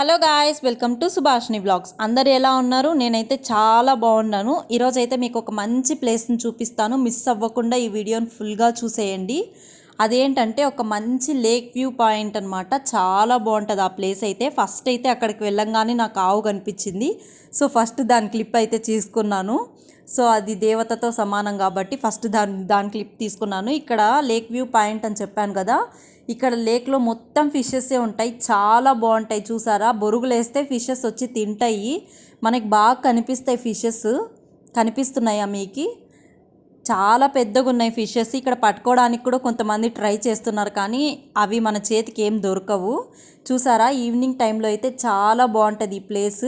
Hello guys, welcome to Subhashini blogs. అందరు ఎలా ఉన్నారు? నేనైతే చాలా బాగున్నాను. ఈరోజు అయితే మీకు ఒక మంచి ప్లేస్ని చూపిస్తాను. మిస్ అవ్వకుండా ఈ వీడియోని ఫుల్గా చూసేయండి. అదేంటంటే ఒక మంచి లేక్ వ్యూ పాయింట్ అనమాట. చాలా బాగుంటుంది ఆ ప్లేస్ అయితే. ఫస్ట్ అయితే అక్కడికి వెళ్ళంగానే నాకు ఆవు కనిపించింది. సో ఫస్ట్ దాని క్లిప్ అయితే తీసుకున్నాను. సో అది దేవతతో సమానం కాబట్టి ఫస్ట్ దాని క్లిప్ తీసుకున్నాను. ఇక్కడ లేక్ వ్యూ పాయింట్ అని చెప్పాను కదా, ఇక్కడ లేక్లో మొత్తం ఫిషెస్సే ఉంటాయి. చాలా బాగుంటాయి. చూసారా, బొరుగులు వేస్తే ఫిషెస్ వచ్చి తింటాయి. మనకి బాగా కనిపిస్తాయి ఫిషెస్. కనిపిస్తున్నాయా మీకు? చాలా పెద్దగా ఉన్నాయి ఫిషెస్. ఇక్కడ పట్టుకోవడానికి కూడా కొంతమంది ట్రై చేస్తున్నారు, కానీ అవి మన చేతికి ఏం దొరకవు. చూసారా, ఈవినింగ్ టైంలో అయితే చాలా బాగుంటుంది ఈ ప్లేస్.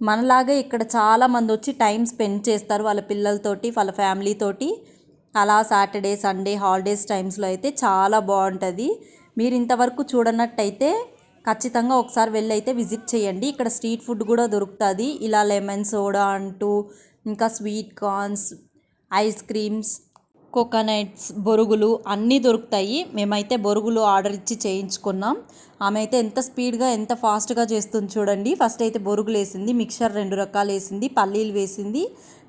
మనలాగే ఇక్కడ చాలామంది వచ్చి టైం స్పెండ్ చేస్తారు వాళ్ళ పిల్లలతోటి, వాళ్ళ ఫ్యామిలీతోటి. అలా సాటర్డే సండే హాలిడేస్ టైమ్స్లో అయితే చాలా బాగుంటుంది. మీరు ఇంతవరకు చూడనట్టయితే ఖచ్చితంగా ఒకసారి వెళ్ళి అయితే విజిట్ చేయండి. ఇక్కడ స్ట్రీట్ ఫుడ్ కూడా దొరుకుతుంది. ఇలా లెమన్ సోడా అంటూ, ఇంకా sweet corns, ice creams, coconuts, బొరుగులు అన్నీ దొరుకుతాయి. మేమైతే బొరుగులు ఆర్డర్ ఇచ్చి చేయించుకున్నాం. ఆమె అయితే ఎంత స్పీడ్గా ఎంత ఫాస్ట్గా చేస్తుంది చూడండి. ఫస్ట్ అయితే బొరుగులు వేసింది, మిక్చర్ 2 రకాలు వేసింది, పల్లీలు వేసింది,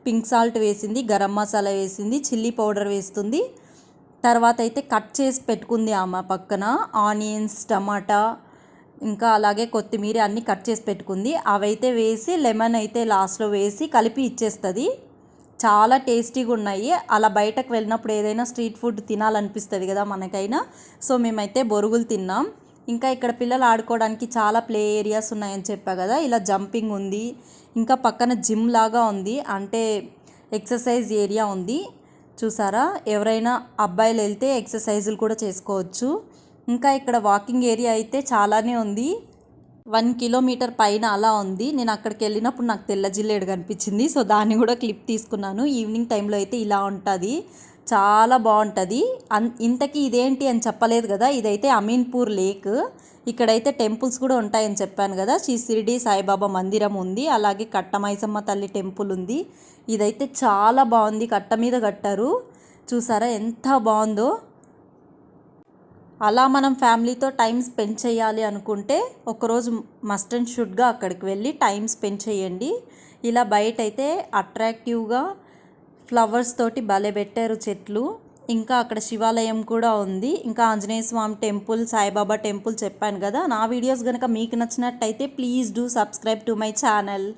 పింక్ సాల్ట్ వేసింది, గరం మసాలా వేసింది, చిల్లీ పౌడర్ వేస్తుంది. తర్వాత అయితే కట్ చేసి పెట్టుకుంది ఆమె పక్కన ఆనియన్స్, టమాటా, ఇంకా అలాగే కొత్తిమీర అన్నీ కట్ చేసి పెట్టుకుంది. అవైతే వేసి లెమన్ అయితే లాస్ట్లో వేసి కలిపి ఇచ్చేస్తుంది. చాలా టేస్టీగా ఉన్నాయి. అలా బయటకు వెళ్ళినప్పుడు ఏదైనా స్ట్రీట్ ఫుడ్ తినాలనిపిస్తుంది కదా మనకైనా. సో మేమైతే బొరుగులు తిన్నాం. ఇంకా ఇక్కడ పిల్లలు ఆడుకోవడానికి చాలా ప్లే ఏరియాస్ ఉన్నాయని చెప్పా కదా. ఇలా జంపింగ్ ఉంది, ఇంకా పక్కన జిమ్ లాగా ఉంది, అంటే ఎక్సర్సైజ్ ఏరియా ఉంది. చూసారా, ఎవరైనా అబ్బాయిలు వెళ్తే ఎక్సర్సైజులు కూడా చేసుకోవచ్చు. ఇంకా ఇక్కడ వాకింగ్ ఏరియా అయితే చాలానే ఉంది. 1 కిలోమీటర్ పైన అలా ఉంది. నేను అక్కడికి వెళ్ళినప్పుడు నాకు తెల్ల జిల్లేడు కనిపించింది. సో దాన్ని కూడా క్లిప్ తీసుకున్నాను. ఈవినింగ్ టైంలో అయితే ఇలా ఉంటుంది, చాలా బాగుంటుంది. ఇంతకీ ఇదేంటి అని చెప్పలేదు కదా, ఇదైతే అమీన్పూర్ లేక్. ఇక్కడైతే టెంపుల్స్ కూడా ఉంటాయని చెప్పాను కదా. శ్రీ షిరిడి సాయిబాబా మందిరం ఉంది, అలాగే కట్టమైసమ్మ తల్లి టెంపుల్ ఉంది. ఇదైతే చాలా బాగుంది, కట్ట మీద కట్టారు. చూసారా ఎంత బాగుందో. అలా మనం ఫ్యామిలీతో టైం స్పెండ్ చేయాలి అనుకుంటే ఒకరోజు మస్ట్ అండ్ షుడ్గా అక్కడికి వెళ్ళి టైం స్పెండ్ చేయండి. ఇలా బయట అయితే అట్రాక్టివ్గా ఫ్లవర్స్ తోటి భలే పెట్టారు చెట్లు. ఇంకా అక్కడ శివాలయం కూడా ఉంది, ఇంకా ఆంజనేయ స్వామి టెంపుల్, సాయిబాబా టెంపుల్ చెప్పాను కదా. నా వీడియోస్ కనుక మీకు నచ్చినట్టయితే please do subscribe to my channel.